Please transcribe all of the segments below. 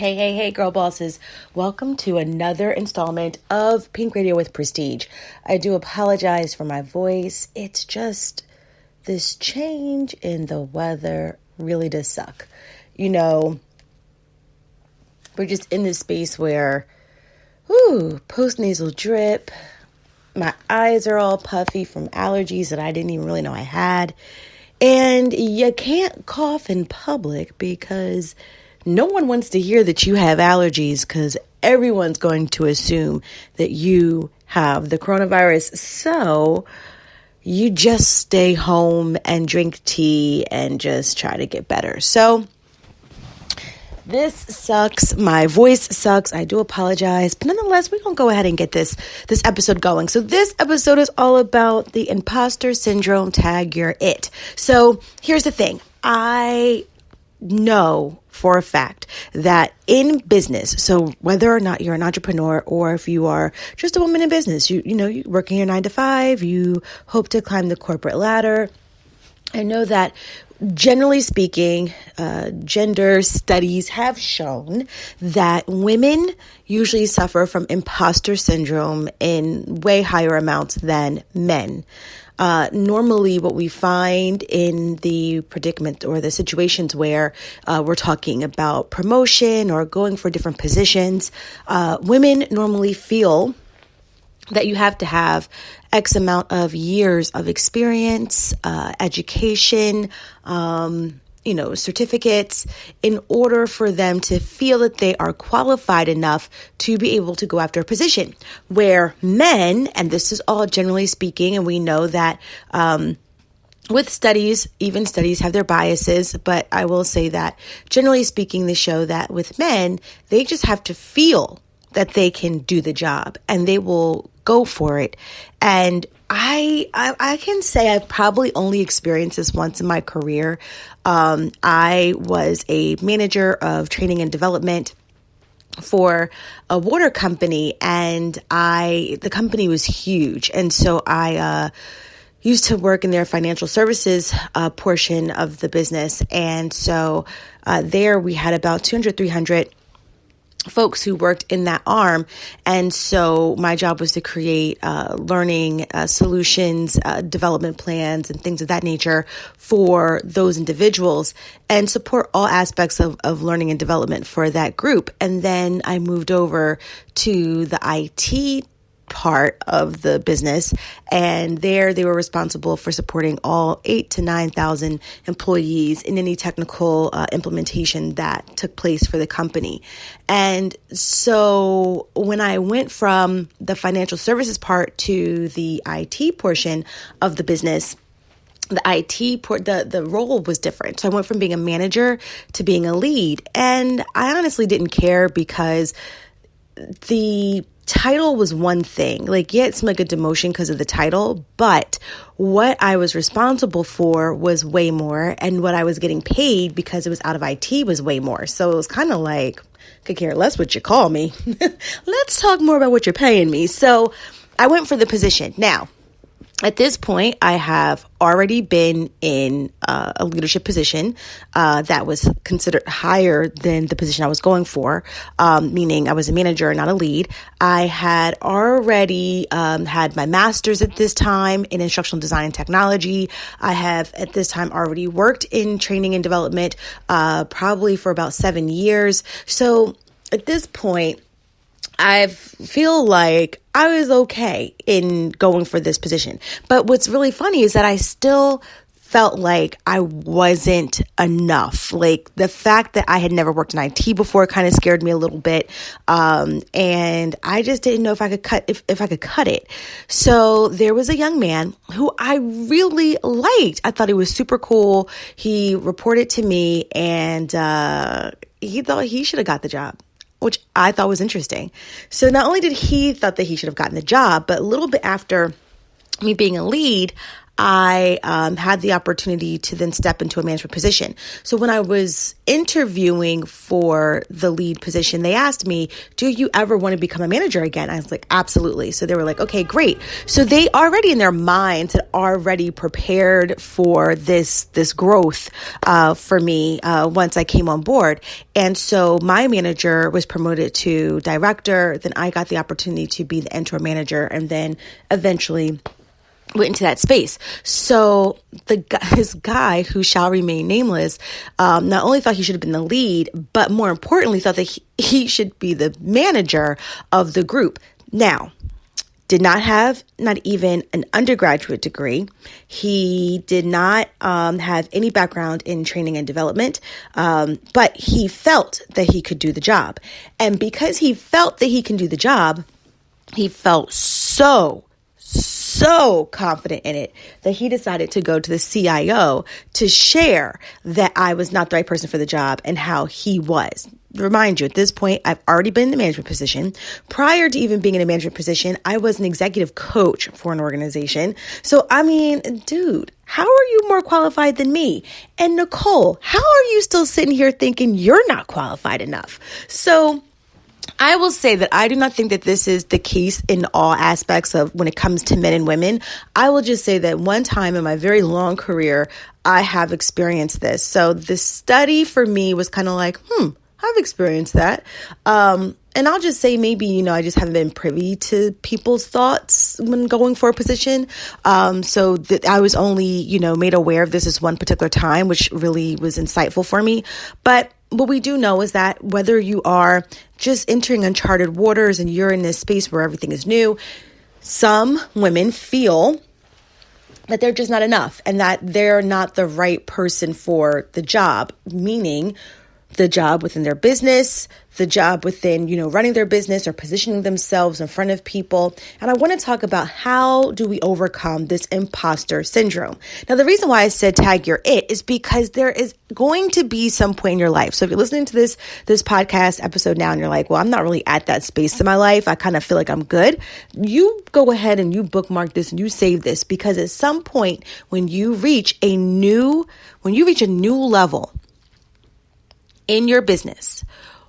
Hey, girl bosses. Welcome to another installment of Pink Radio with Prestige. I do apologize for my voice. It's just this change in the weather really does suck. You know, we're just in this space where, post-nasal drip. My eyes are all puffy from allergies that I didn't even really know I had. And you can't cough in public because no one wants to hear that you have allergies because everyone's going to assume that you have the coronavirus. So you just stay home and drink tea and just try to get better. So this sucks. My voice sucks. I do apologize. But nonetheless, we're going to go ahead and get this episode going. So this episode is all about the Imposter Syndrome. Tag you're it. So here's the thing. I know for a fact that in business, so whether or not you're an entrepreneur or if you are just a woman in business, you working your 9 to 5, you hope to climb the corporate ladder. I know that generally speaking, gender studies have shown that women usually suffer from imposter syndrome in way higher amounts than men. Normally what we find in the predicament or the situations where we're talking about promotion or going for different positions, women normally feel that you have to have X amount of years of experience, education, certificates in order for them to feel that they are qualified enough to be able to go after a position. Where men, and this is all generally speaking, and we know that with studies, even studies have their biases, but I will say that generally speaking, they show that with men, they just have to feel that they can do the job and they will go for it. And I can say I've probably only experienced this once in my career. I was a manager of training and development for a water company, and the company was huge. And so I used to work in their financial services portion of the business. And so there we had about 200, 300 folks who worked in that arm. And so my job was to create learning solutions, development plans, and things of that nature for those individuals and support all aspects of learning and development for that group. And then I moved over to the IT part of the business, and there they were responsible for supporting all 8,000 to 9,000 employees in any technical implementation that took place for the company. And so when I went from the financial services part to the IT portion of the business, the role was different. So I went from being a manager to being a lead, and I honestly didn't care because the title was one thing. It seemed like a demotion because of the title, but what I was responsible for was way more, and what I was getting paid because it was out of IT was way more. So it was kind of like, could care less what you call me. Let's talk more about what you're paying me. So I went for the position. Now, at this point, I have already been in a leadership position that was considered higher than the position I was going for, meaning I was a manager, not a lead. I had already had my master's at this time in instructional design and technology. I have at this time already worked in training and development probably for about 7 years. So at this point, I feel like I was okay in going for this position. But what's really funny is that I still felt like I wasn't enough. The fact that I had never worked in IT before kind of scared me a little bit. And I just didn't know if I could cut it. So there was a young man who I really liked. I thought he was super cool. He reported to me, and he thought he should have got the job, which I thought was interesting. So not only did he thought that he should have gotten the job, but a little bit after me being a lead, I had the opportunity to then step into a management position. So when I was interviewing for the lead position, they asked me, do you ever want to become a manager again? I was like, absolutely. So they were like, okay, great. So they already in their minds had already prepared for this growth for me once I came on board. And so my manager was promoted to director. Then I got the opportunity to be the interim manager, and then eventually went into that space. So his guy, who shall remain nameless, not only thought he should have been the lead, but more importantly thought that he should be the manager of the group. Now, did not have not even an undergraduate degree. He did not have any background in training and development, but he felt that he could do the job. And because he felt that he can do the job, he felt so confident in it that he decided to go to the CIO to share that I was not the right person for the job and how he was. Remind you, at this point, I've already been in the management position. Prior to even being in a management position, I was an executive coach for an organization. So, I mean, dude, how are you more qualified than me? And Nicole, how are you still sitting here thinking you're not qualified enough? So I will say that I do not think that this is the case in all aspects of when it comes to men and women. I will just say that one time in my very long career, I have experienced this. So the study for me was kind of like, I've experienced that. And I'll just say maybe, I just haven't been privy to people's thoughts when going for a position. So I was only, made aware of this one particular time, which really was insightful for me. But what we do know is that whether you are just entering uncharted waters and you're in this space where everything is new, some women feel that they're just not enough and that they're not the right person for the job, meaning the job within their business, the job within, running their business or positioning themselves in front of people. And I want to talk about how do we overcome this imposter syndrome. Now, the reason why I said tag your it is because there is going to be some point in your life. So if you're listening to this podcast episode now and you're like, well, I'm not really at that space in my life, I kind of feel like I'm good. You go ahead and you bookmark this and you save this, because at some point when you reach a new level in your business,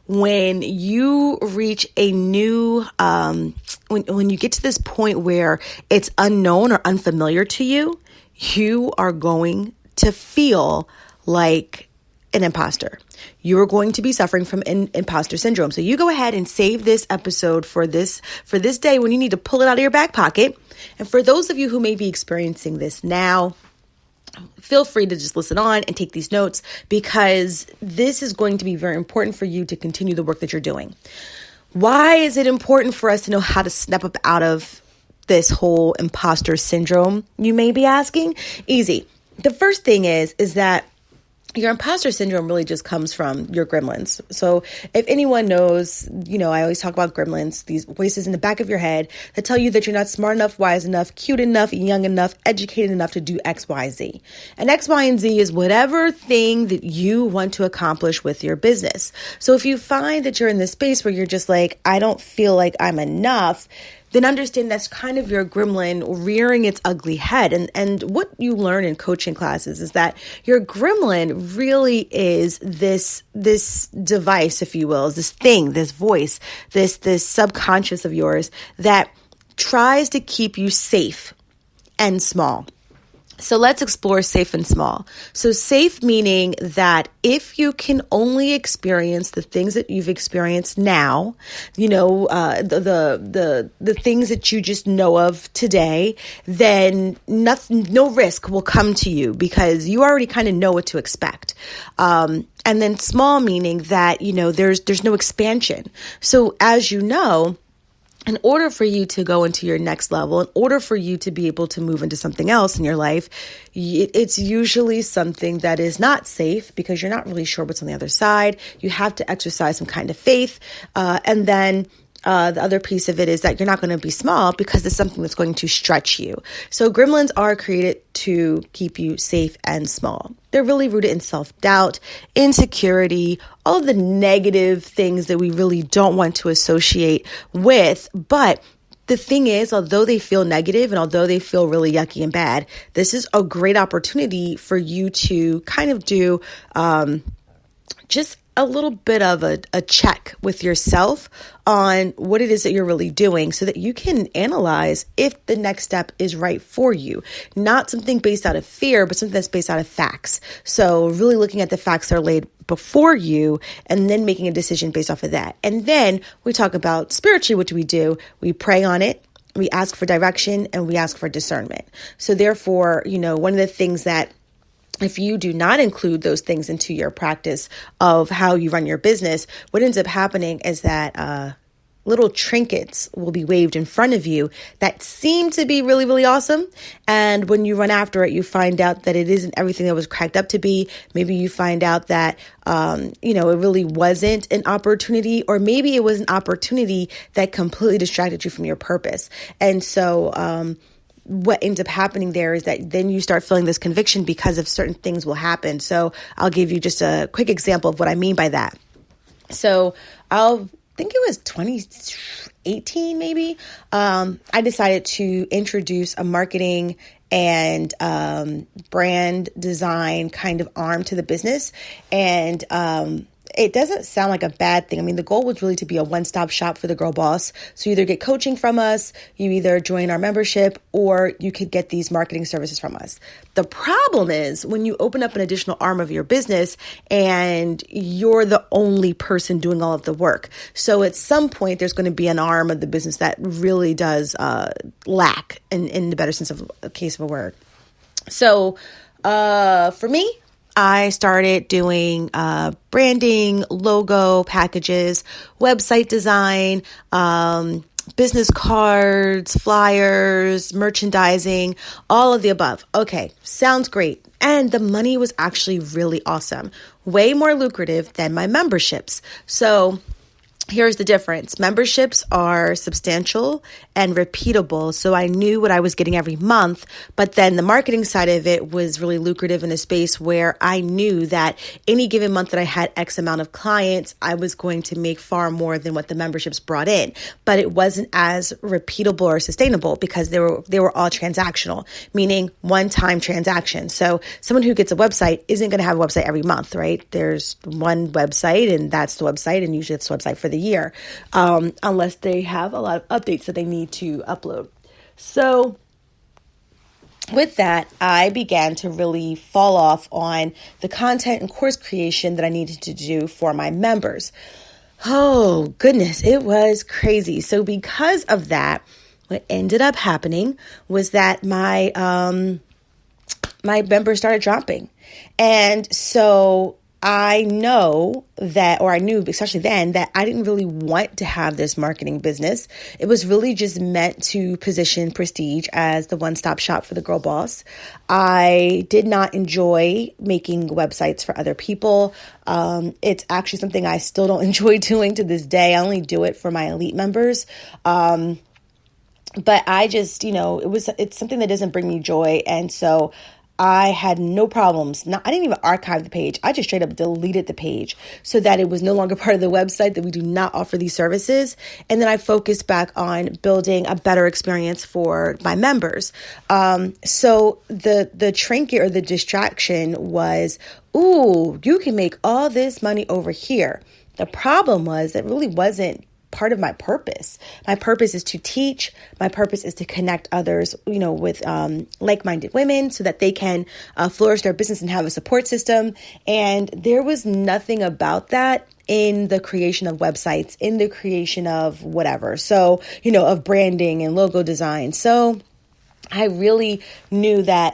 when you reach a new, when you get to this point where it's unknown or unfamiliar to you, you are going to feel like an imposter. You are going to be suffering from imposter syndrome. So you go ahead and save this episode for this day when you need to pull it out of your back pocket. And for those of you who may be experiencing this now, feel free to just listen on and take these notes, because this is going to be very important for you to continue the work that you're doing. Why is it important for us to know how to snap up out of this whole imposter syndrome, you may be asking? Easy. The first thing is that your imposter syndrome really just comes from your gremlins. So if anyone knows, I always talk about gremlins, these voices in the back of your head that tell you that you're not smart enough, wise enough, cute enough, young enough, educated enough to do X, Y, Z. And X, Y, and Z is whatever thing that you want to accomplish with your business. So if you find that you're in this space where you're just like, I don't feel like I'm enough, then understand that's kind of your gremlin rearing its ugly head. And what you learn in coaching classes is that your gremlin really is this device, if you will, is this thing, this voice, this subconscious of yours that tries to keep you safe and small. So let's explore safe and small. So safe meaning that if you can only experience the things that you've experienced now, the things that you just know of today, then no risk will come to you because you already kind of know what to expect. And then small meaning that, there's no expansion. So as you know, in order for you to go into your next level, in order for you to be able to move into something else in your life, it's usually something that is not safe because you're not really sure what's on the other side. You have to exercise some kind of faith. And then the other piece of it is that you're not going to be small because it's something that's going to stretch you. So gremlins are created to keep you safe and small. They're really rooted in self-doubt, insecurity, all of the negative things that we really don't want to associate with. But the thing is, although they feel negative and although they feel really yucky and bad, this is a great opportunity for you to kind of do just a little bit of a check with yourself on what it is that you're really doing so that you can analyze if the next step is right for you. Not something based out of fear, but something that's based out of facts. So really looking at the facts that are laid before you and then making a decision based off of that. And then we talk about spiritually, what do we do? We pray on it. We ask for direction and we ask for discernment. So therefore, one of the things that if you do not include those things into your practice of how you run your business, what ends up happening is that little trinkets will be waved in front of you that seem to be really, really awesome. And when you run after it, you find out that it isn't everything that was cracked up to be. Maybe you find out that, it really wasn't an opportunity, or maybe it was an opportunity that completely distracted you from your purpose. And so, what ends up happening there is that then you start feeling this conviction because of certain things will happen. So I'll give you just a quick example of what I mean by that. So I think it was 2018, maybe. I decided to introduce a marketing and brand design kind of arm to the business. And it doesn't sound like a bad thing. I mean, the goal was really to be a one-stop shop for the girl boss. So you either get coaching from us, you either join our membership, or you could get these marketing services from us. The problem is when you open up an additional arm of your business and you're the only person doing all of the work. So at some point, there's going to be an arm of the business that really does lack in the better sense of a case of a word. So for me, I started doing branding, logo packages, website design, business cards, flyers, merchandising, all of the above. Okay, sounds great. And the money was actually really awesome, way more lucrative than my memberships. So here's the difference. Memberships are substantial and repeatable. So I knew what I was getting every month, but then the marketing side of it was really lucrative in a space where I knew that any given month that I had X amount of clients, I was going to make far more than what the memberships brought in. But it wasn't as repeatable or sustainable because they were all transactional, meaning one-time transactions. So someone who gets a website isn't going to have a website every month, right? There's one website and that's the website, and usually it's the website for the year, unless they have a lot of updates that they need to upload. So with that, I began to really fall off on the content and course creation that I needed to do for my members. Oh, goodness, it was crazy. So because of that, what ended up happening was that my members started dropping. And so I know that, or I knew, especially then, that I didn't really want to have this marketing business. It was really just meant to position Prestige as the one-stop shop for the girl boss. I did not enjoy making websites for other people. It's actually something I still don't enjoy doing to this day. I only do it for my elite members. But I just, it's something that doesn't bring me joy. And so I had no problems. I didn't even archive the page. I just straight up deleted the page so that it was no longer part of the website, that we do not offer these services. And then I focused back on building a better experience for my members. So the trinket or the distraction was, ooh, you can make all this money over here. The problem was that really wasn't part of my purpose. My purpose is to teach. My purpose is to connect others, with like-minded women so that they can flourish their business and have a support system. And there was nothing about that in the creation of websites, in the creation of whatever. So, of branding and logo design. So I really knew that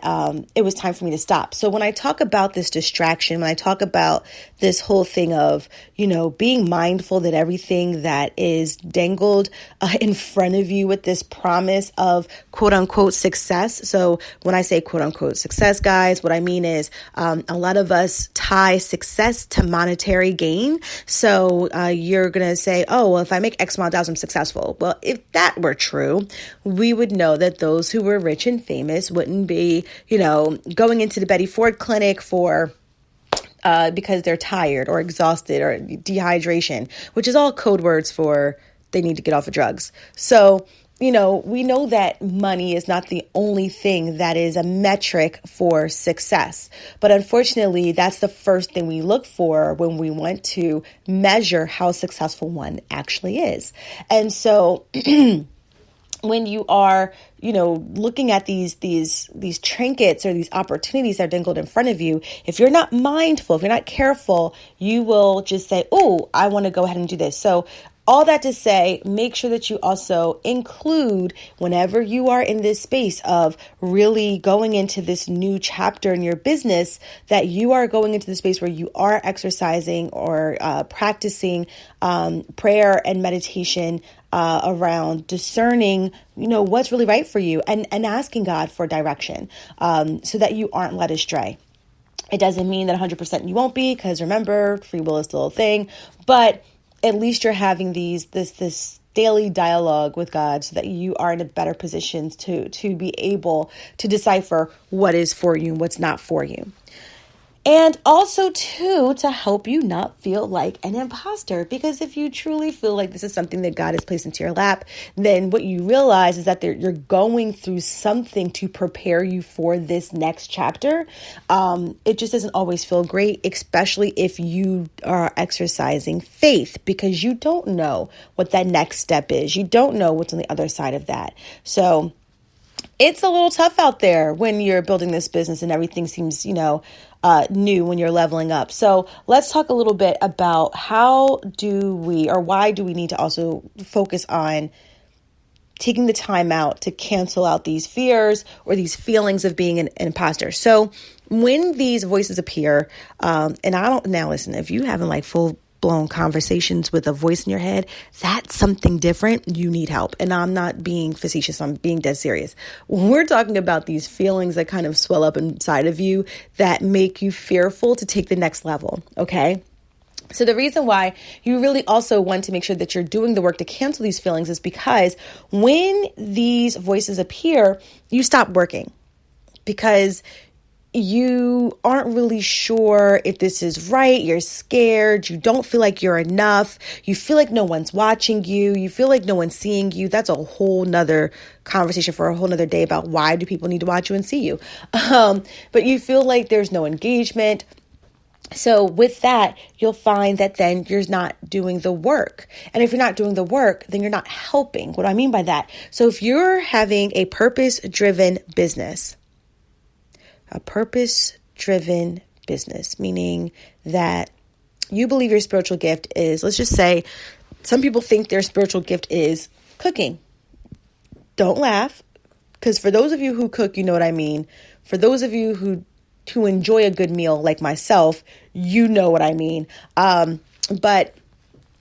it was time for me to stop. So when I talk about this distraction, when I talk about this whole thing of, being mindful that everything that is dangled in front of you with this promise of quote unquote success. So when I say quote unquote success, guys, what I mean is a lot of us tie success to monetary gain. So you're going to say, oh, well, if I make X amount of dollars, I'm successful. Well, if that were true, we would know that those who were rich and famous wouldn't be, going into the Betty Ford clinic for because they're tired or exhausted or dehydration, which is all code words for they need to get off of drugs. So we know that money is not the only thing that is a metric for success. But unfortunately, that's the first thing we look for when we want to measure how successful one actually is. And so when you are, looking at these trinkets or these opportunities that are dangled in front of you, if you're not mindful, if you're not careful, you will just say, oh, I want to go ahead and do this. So all that to say, make sure that you also include, whenever you are in this space of really going into this new chapter in your business, that you are going into the space where you are exercising or practicing prayer and meditation around discerning, what's really right for you, and asking God for direction so that you aren't led astray. It doesn't mean that 100% you won't be, because remember, free will is still a thing, but at least you're having this daily dialogue with God so that you are in a better position to be able to decipher what is for you and what's not for you. And also, too, to help you not feel like an imposter. Because if you truly feel like this is something that God has placed into your lap, then what you realize is that you're going through something to prepare you for this next chapter. It just doesn't always feel great, especially if you are exercising faith, because you don't know what that next step is. You don't know what's on the other side of that. So it's a little tough out there when you're building this business and everything seems, new when you're leveling up. So let's talk a little bit about why do we need to also focus on taking the time out to cancel out these fears or these feelings of being an imposter. So when these voices appear, listen, if you haven't full-blown conversations with a voice in your head, that's something different. You need help. And I'm not being facetious. I'm being dead serious. When we're talking about these feelings that kind of swell up inside of you that make you fearful to take the next level, okay? So the reason why you really also want to make sure that you're doing the work to cancel these feelings is because when these voices appear, you stop working because you aren't really sure if this is right. You're scared. You don't feel like you're enough. You feel like no one's watching you. You feel like no one's seeing you. That's a whole nother conversation for a whole nother day about why do people need to watch you and see you. But you feel like there's no engagement. So with that, you'll find that then you're not doing the work. And if you're not doing the work, then you're not helping. What do I mean by that? So if you're having a purpose-driven business, meaning that you believe your spiritual gift is, let's just say, some people think their spiritual gift is cooking. Don't laugh, because for those of you who cook, you know what I mean. For those of you who enjoy a good meal like myself, you know what I mean. But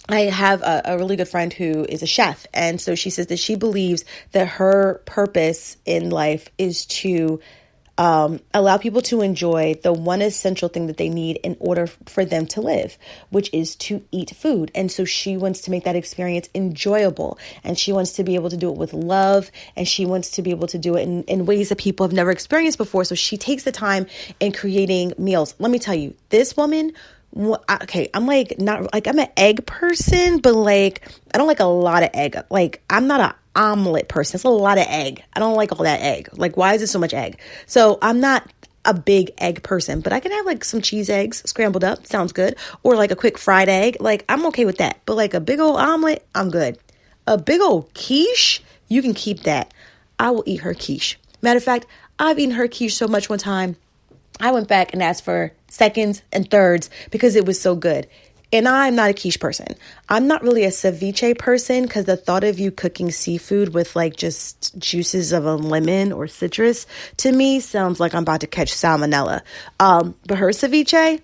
I have a really good friend who is a chef. And so she says that she believes that her purpose in life is to allow people to enjoy the one essential thing that they need in order for them to live, which is to eat food. And so she wants to make that experience enjoyable, and she wants to be able to do it with love, and she wants to be able to do it in ways that people have never experienced before. So she takes the time in creating meals. Let me tell you, this woman, okay, I'm I'm an egg person, but I don't like a lot of egg. I'm not an omelet person. It's a lot of egg. I don't like all that egg. Why is it so much egg? So I'm not a big egg person, but I can have some cheese eggs scrambled up. Sounds good. Or a quick fried egg. I'm okay with that. But a big old omelet, I'm good. A big old quiche, you can keep that. I will eat her quiche. Matter of fact, I've eaten her quiche so much one time, I went back and asked for seconds and thirds because it was so good. And I'm not a quiche person. I'm not really a ceviche person because the thought of you cooking seafood with just juices of a lemon or citrus to me sounds like I'm about to catch salmonella. But her ceviche,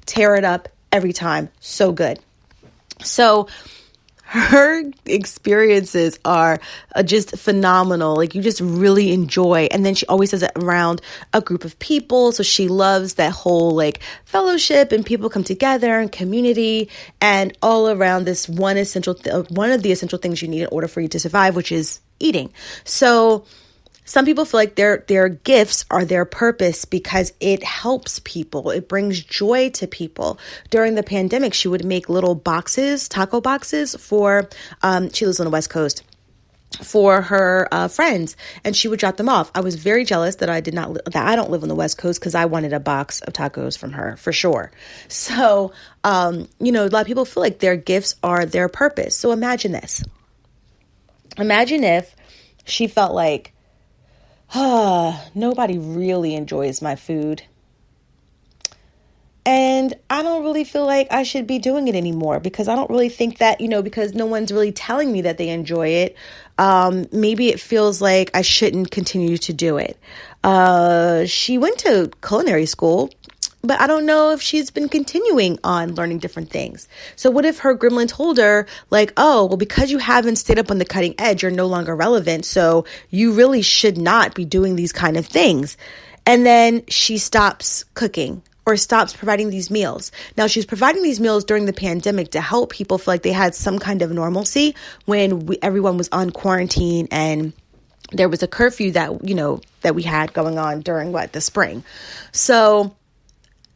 tear it up every time. So good. So her experiences are just phenomenal. You just really enjoy. And then she always does it around a group of people. So she loves that whole fellowship and people come together and community and all around this one of the essential things you need in order for you to survive, which is eating. So some people feel like their gifts are their purpose because it helps people. It brings joy to people. During the pandemic, she would make little boxes, taco boxes for, she lives on the West Coast. for her friends, and she would drop them off. I was very jealous that I don't live on the West Coast, because I wanted a box of tacos from her for sure. So, a lot of people feel like their gifts are their purpose. So imagine this. Imagine if she felt like, nobody really enjoys my food, and I don't really feel like I should be doing it anymore, because I don't really think that, because no one's really telling me that they enjoy it. Maybe it feels like I shouldn't continue to do it. She went to culinary school, but I don't know if she's been continuing on learning different things. So what if her gremlin told her, like, oh, well, because you haven't stayed up on the cutting edge, you're no longer relevant, so you really should not be doing these kind of things. And then she stops cooking or stops providing these meals. Now, she's providing these meals during the pandemic to help people feel like they had some kind of normalcy when everyone was on quarantine and there was a curfew that we had going on during the spring. So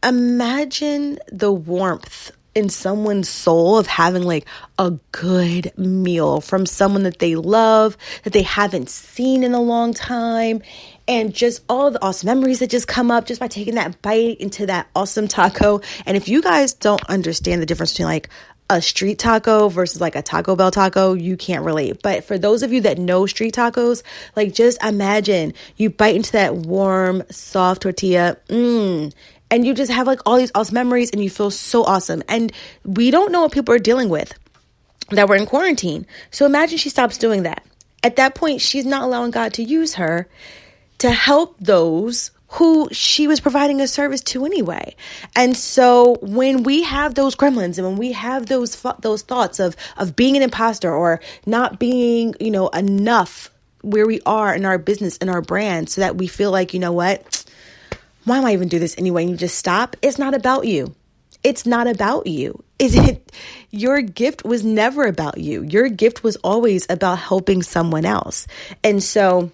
imagine the warmth in someone's soul of having like a good meal from someone that they love, that they haven't seen in a long time, and just all the awesome memories that just come up just by taking that bite into that awesome taco. And if you guys don't understand the difference between like a street taco versus like a Taco Bell taco, you can't relate. But for those of you that know street tacos, like just imagine you bite into that warm, soft tortilla, and you just have like all these awesome memories and you feel so awesome. And we don't know what people are dealing with that were in quarantine. So imagine she stops doing that. At that point, she's not allowing God to use her to help those who she was providing a service to anyway. And so when we have those gremlins and when we have those thoughts of being an imposter or not being, enough where we are in our business and our brand, so that we feel like, what? Why am I even do this anyway? And you just stop. It's not about you. It's not about you. Your gift was never about you. Your gift was always about helping someone else. And so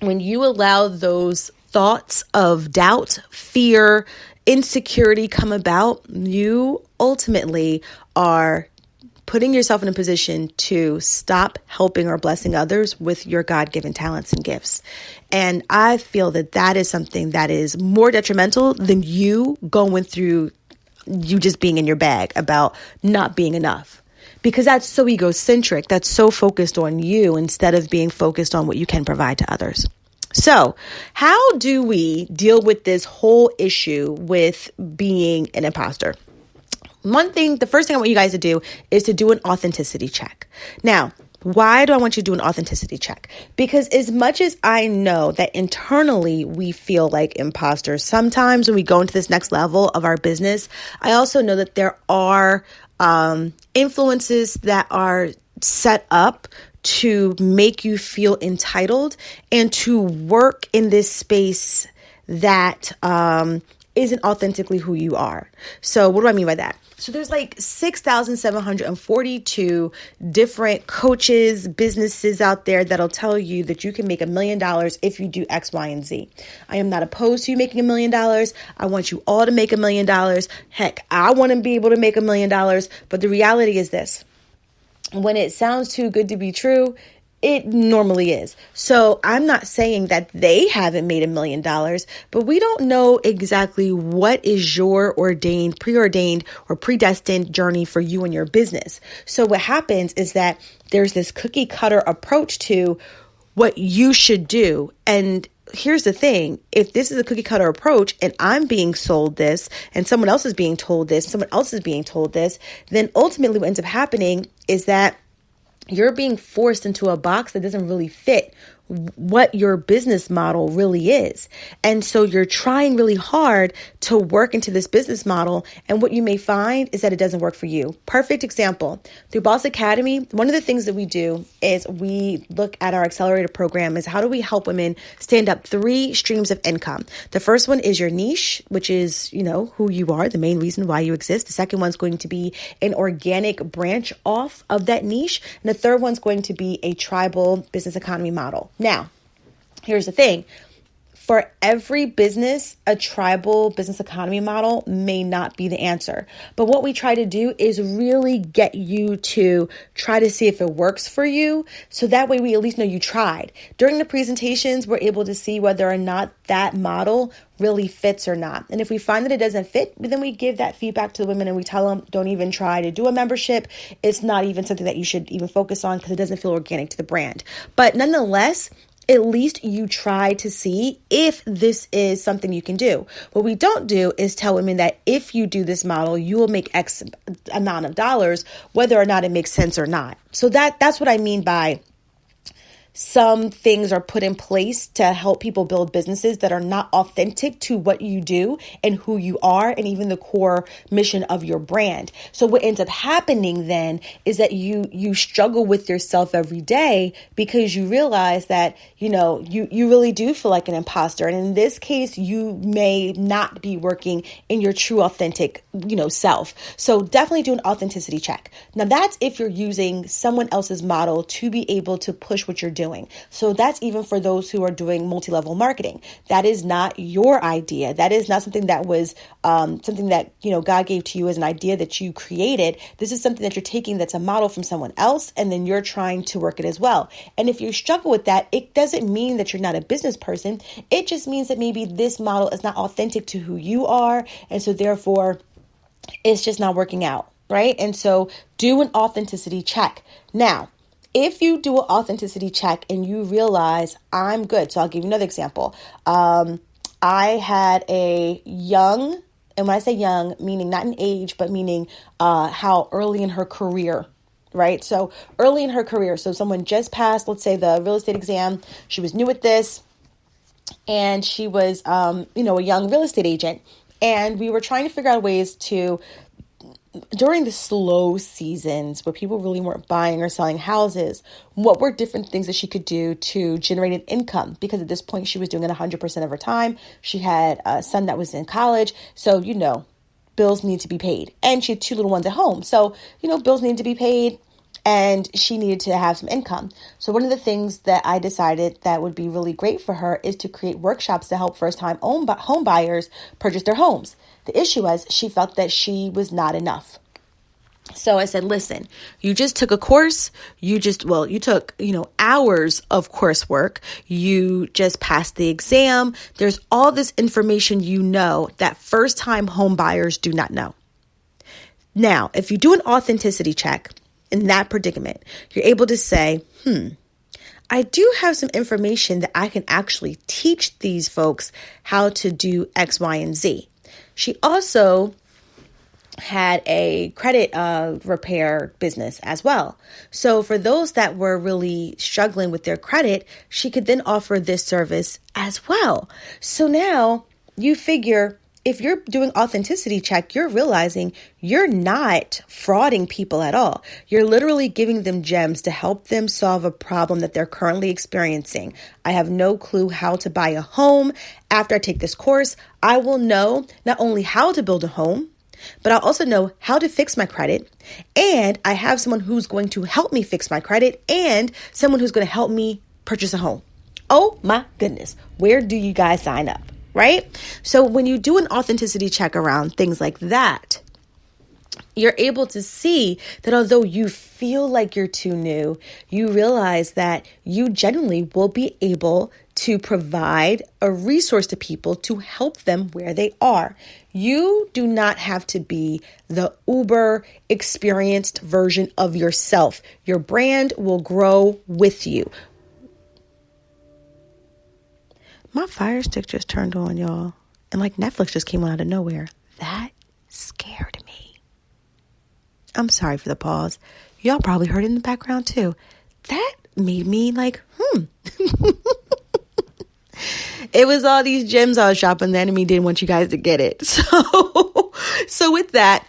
when you allow those thoughts of doubt, fear, insecurity come about, you ultimately are putting yourself in a position to stop helping or blessing others with your God-given talents and gifts. And I feel that that is something that is more detrimental than you going through you just being in your bag about not being enough. Because that's so egocentric, that's so focused on you instead of being focused on what you can provide to others. So how do we deal with this whole issue with being an imposter? The first thing I want you guys to do is to do an authenticity check. Now, why do I want you to do an authenticity check? Because as much as I know that internally we feel like imposters, sometimes when we go into this next level of our business, I also know that there are influences that are set up to make you feel entitled and to work in this space that isn't authentically who you are. So what do I mean by that? So there's like 6,742 different coaches, businesses out there that'll tell you that you can make $1 million if you do X, Y, and Z. I am not opposed to you making $1 million. I want you all to make $1 million. Heck, I want to be able to make $1 million. But the reality is this: when it sounds too good to be true, it normally is. So I'm not saying that they haven't made $1 million, but we don't know exactly what is your preordained, or predestined journey for you and your business. So what happens is that there's this cookie cutter approach to what you should do. And here's the thing: if this is a cookie cutter approach and I'm being sold this and someone else is being told this, someone else is being told this, then ultimately what ends up happening is that you're being forced into a box that doesn't really fit what your business model really is. And so you're trying really hard to work into this business model. And what you may find is that it doesn't work for you. Perfect example. Through Boss Academy, one of the things that we do is we look at our accelerator program is how do we help women stand up 3 streams of income. The first one is your niche, which is, who you are, the main reason why you exist. The second one's going to be an organic branch off of that niche. And the third one's going to be a tribal business economy model. Now, here's the thing. For every business, a tribal business economy model may not be the answer. But what we try to do is really get you to try to see if it works for you. So that way we at least know you tried. During the presentations, we're able to see whether or not that model really fits or not. And if we find that it doesn't fit, then we give that feedback to the women and we tell them, don't even try to do a membership. It's not even something that you should even focus on because it doesn't feel organic to the brand. But nonetheless, at least you try to see if this is something you can do. What we don't do is tell women that if you do this model, you will make X amount of dollars, whether or not it makes sense or not. So that's what I mean by some things are put in place to help people build businesses that are not authentic to what you do and who you are and even the core mission of your brand. So what ends up happening then is that you struggle with yourself every day because you realize that, you really do feel like an imposter. And in this case, you may not be working in your true authentic, self. So definitely do an authenticity check. Now that's if you're using someone else's model to be able to push what you're doing. So that's even for those who are doing multi-level marketing. That is not your idea. That is not something that was something that, God gave to you as an idea that you created. This is something that you're taking that's a model from someone else, and then you're trying to work it as well. And if you struggle with that, it doesn't mean that you're not a business person. It just means that maybe this model is not authentic to who you are. And so therefore, it's just not working out, right? And so do an authenticity check. Now, if you do an authenticity check and you realize I'm good. So I'll give you another example. I had a young, and when I say young, meaning not in age, but meaning how early in her career, right? So early in her career. So someone just passed, let's say the real estate exam. She was new at this and she was, a young real estate agent. And we were trying to figure out ways to, during the slow seasons where people really weren't buying or selling houses, what were different things that she could do to generate an income? Because at this point, she was doing it 100% of her time. She had a son that was in college. So, bills need to be paid. And she had 2 little ones at home. So, bills need to be paid and she needed to have some income. So one of the things that I decided that would be really great for her is to create workshops to help first-time home buyers purchase their homes. The issue was she felt that she was not enough. So I said, listen, you just took a course. You took, hours of coursework. You just passed the exam. There's all this information that first-time home buyers do not know. Now, if you do an authenticity check in that predicament, you're able to say, I do have some information that I can actually teach these folks how to do X, Y, and Z. She also had a credit repair business as well. So for those that were really struggling with their credit, she could then offer this service as well. So now you figure if you're doing authenticity check, you're realizing you're not frauding people at all. You're literally giving them gems to help them solve a problem that they're currently experiencing. I have no clue how to buy a home. After I take this course, I will know not only how to build a home, but I'll also know how to fix my credit. And I have someone who's going to help me fix my credit and someone who's going to help me purchase a home. Oh my goodness. Where do you guys sign up? Right? So when you do an authenticity check around things like that, you're able to see that although you feel like you're too new, you realize that you genuinely will be able to provide a resource to people to help them where they are. You do not have to be the uber experienced version of yourself. Your brand will grow with you. My Fire Stick just turned on, y'all. And Netflix just came on out of nowhere. That scared me. I'm sorry for the pause. Y'all probably heard it in the background too. That made me It was all these gems I was dropping. The enemy didn't want you guys to get it. So with that,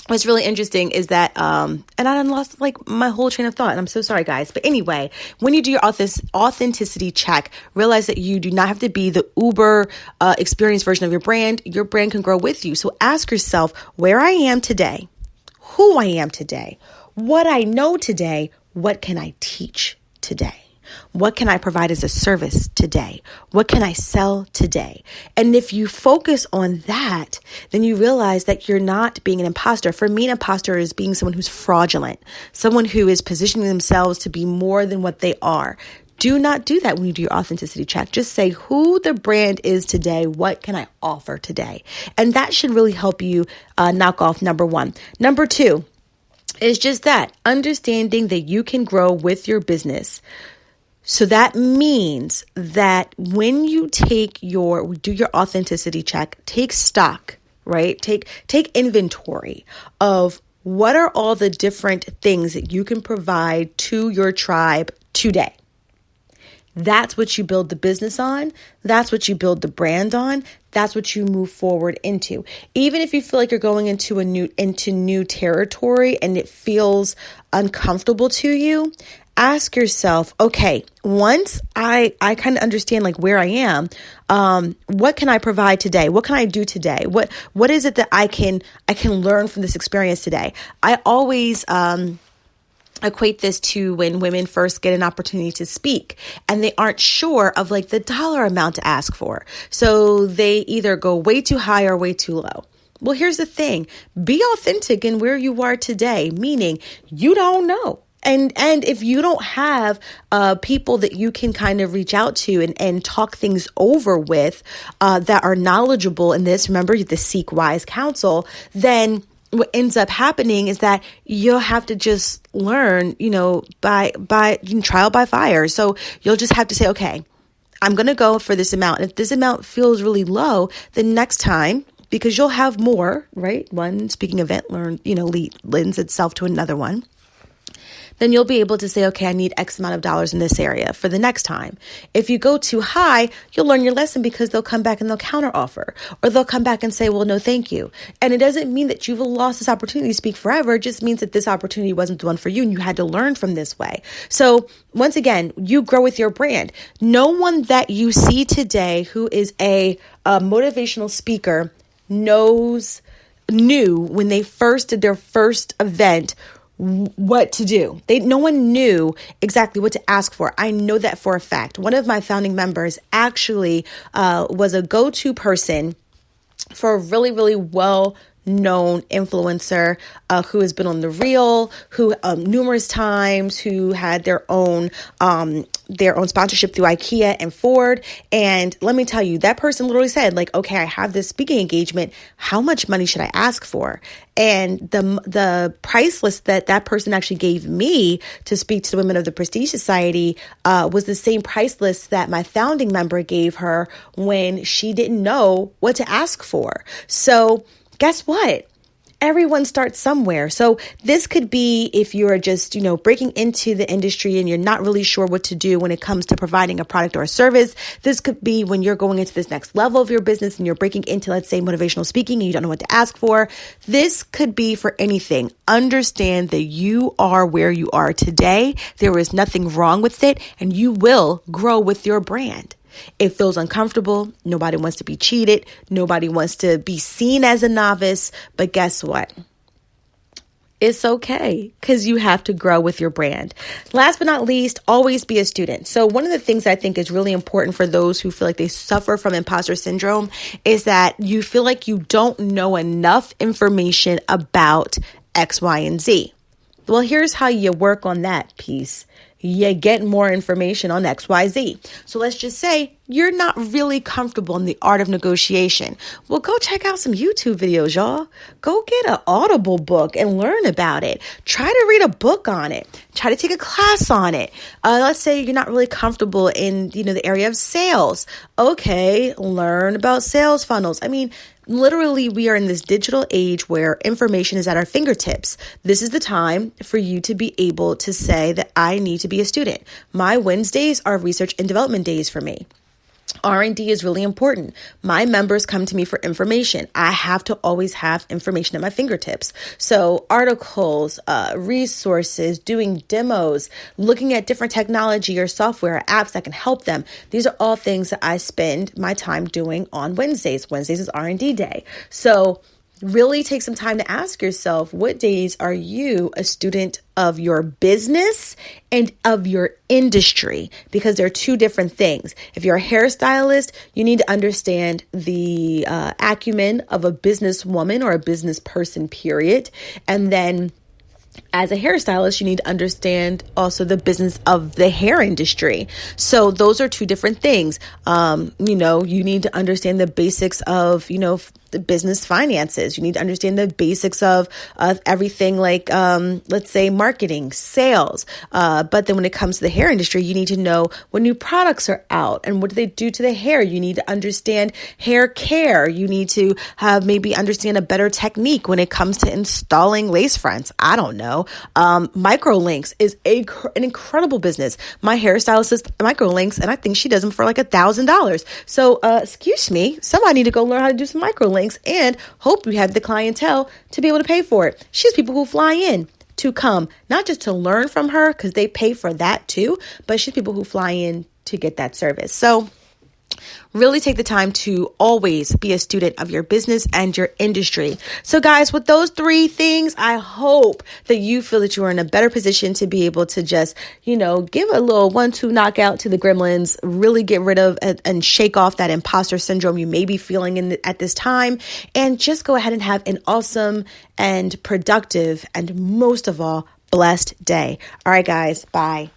what's really interesting is that, and I lost my whole train of thought. And I'm so sorry, guys. But anyway, when you do your authenticity check, realize that you do not have to be the uber experienced version of your brand. Your brand can grow with you. So ask yourself where I am today, who I am today, what I know today, what can I teach today? What can I provide as a service today? What can I sell today? And if you focus on that, then you realize that you're not being an imposter. For me, an imposter is being someone who's fraudulent, someone who is positioning themselves to be more than what they are. Do not do that when you do your authenticity check. Just say who the brand is today. What can I offer today? And that should really help you knock off number one. Number two is just that, understanding that you can grow with your business. So that means that when you do your authenticity check, take stock, right? Take inventory of what are all the different things that you can provide to your tribe today. That's what you build the business on. That's what you build the brand on. That's what you move forward into. Even if you feel like you're going into new territory and it feels uncomfortable to you, ask yourself, okay, once I kind of understand like where I am, what can I provide today? What can I do today? What is it that I can learn from this experience today? I always equate this to when women first get an opportunity to speak and they aren't sure of like the dollar amount to ask for. So they either go way too high or way too low. Well, here's the thing. Be authentic in where you are today, meaning you don't know. And if you don't have people that you can kind of reach out to and talk things over with that are knowledgeable in this, remember the seek wise counsel, then what ends up happening is that you'll have to just learn, by trial by fire. So you'll just have to say, okay, I'm going to go for this amount. If this amount feels really low, then next time, because you'll have more, right? One speaking event lends itself to another one. Then you'll be able to say, okay, I need X amount of dollars in this area for the next time. If you go too high, you'll learn your lesson because they'll come back and they'll counter offer, or they'll come back and say, well, no, thank you. And it doesn't mean that you've lost this opportunity to speak forever. It just means that this opportunity wasn't the one for you and you had to learn from this way. So once again, you grow with your brand. No one that you see today who is a motivational speaker knew when they first did their first event what to do. No one knew exactly what to ask for. I know that for a fact. One of my founding members actually was a go-to person for a really, really well-known influencer who has been on The Real, who numerous times, who had their own sponsorship through IKEA and Ford. And let me tell you, that person literally said, like, okay, I have this speaking engagement. How much money should I ask for? And the price list that person actually gave me to speak to the women of the Prestige Society was the same price list that my founding member gave her when she didn't know what to ask for. So guess what? Everyone starts somewhere. So this could be if you're just, breaking into the industry and you're not really sure what to do when it comes to providing a product or a service. This could be when you're going into this next level of your business and you're breaking into, let's say, motivational speaking and you don't know what to ask for. This could be for anything. Understand that you are where you are today. There is nothing wrong with it, and you will grow with your brand. It feels uncomfortable. Nobody wants to be cheated. Nobody wants to be seen as a novice. But guess what? It's okay because you have to grow with your brand. Last but not least, always be a student. So one of the things I think is really important for those who feel like they suffer from imposter syndrome is that you feel like you don't know enough information about X, Y, and Z. Well, here's how you work on that piece. You get more information on XYZ. So let's just say you're not really comfortable in the art of negotiation. Well, go check out some YouTube videos, y'all. Go get an Audible book and learn about it. Try to read a book on it. Try to take a class on it. Let's say you're not really comfortable in, the area of sales. Okay, learn about sales funnels. I mean, literally, we are in this digital age where information is at our fingertips. This is the time for you to be able to say that I need to be a student. My Wednesdays are research and development days for me. R&D is really important. My members come to me for information. I have to always have information at my fingertips. So articles, resources, doing demos, looking at different technology or software or apps that can help them. These are all things that I spend my time doing on Wednesdays. Wednesdays is R&D day. So really take some time to ask yourself, what days are you a student of your business and of your industry? Because they're two different things. If you're a hairstylist, you need to understand the acumen of a businesswoman or a business person, period. And then as a hairstylist, you need to understand also the business of the hair industry. So those are two different things. You need to understand the basics of, the business finances. You need to understand the basics of everything like, let's say, marketing, sales. But then when it comes to the hair industry, you need to know when new products are out and what do they do to the hair. You need to understand hair care. You need to maybe understand a better technique when it comes to installing lace fronts. I don't know. Microlinks is an incredible business. My hairstylist is microlinks, and I think she does them for like $1,000. So, excuse me, somebody need to go learn how to do some microlinks and hope we have the clientele to be able to pay for it. She has people who fly in to come, not just to learn from her because they pay for that too, but she has people who fly in to get that service. So really take the time to always be a student of your business and your industry. So guys, with those three things, I hope that you feel that you are in a better position to be able to just, give a little 1-2 knockout to the gremlins, really get rid of and shake off that imposter syndrome you may be feeling at this time, and just go ahead and have an awesome and productive and most of all, blessed day. All right, guys, bye.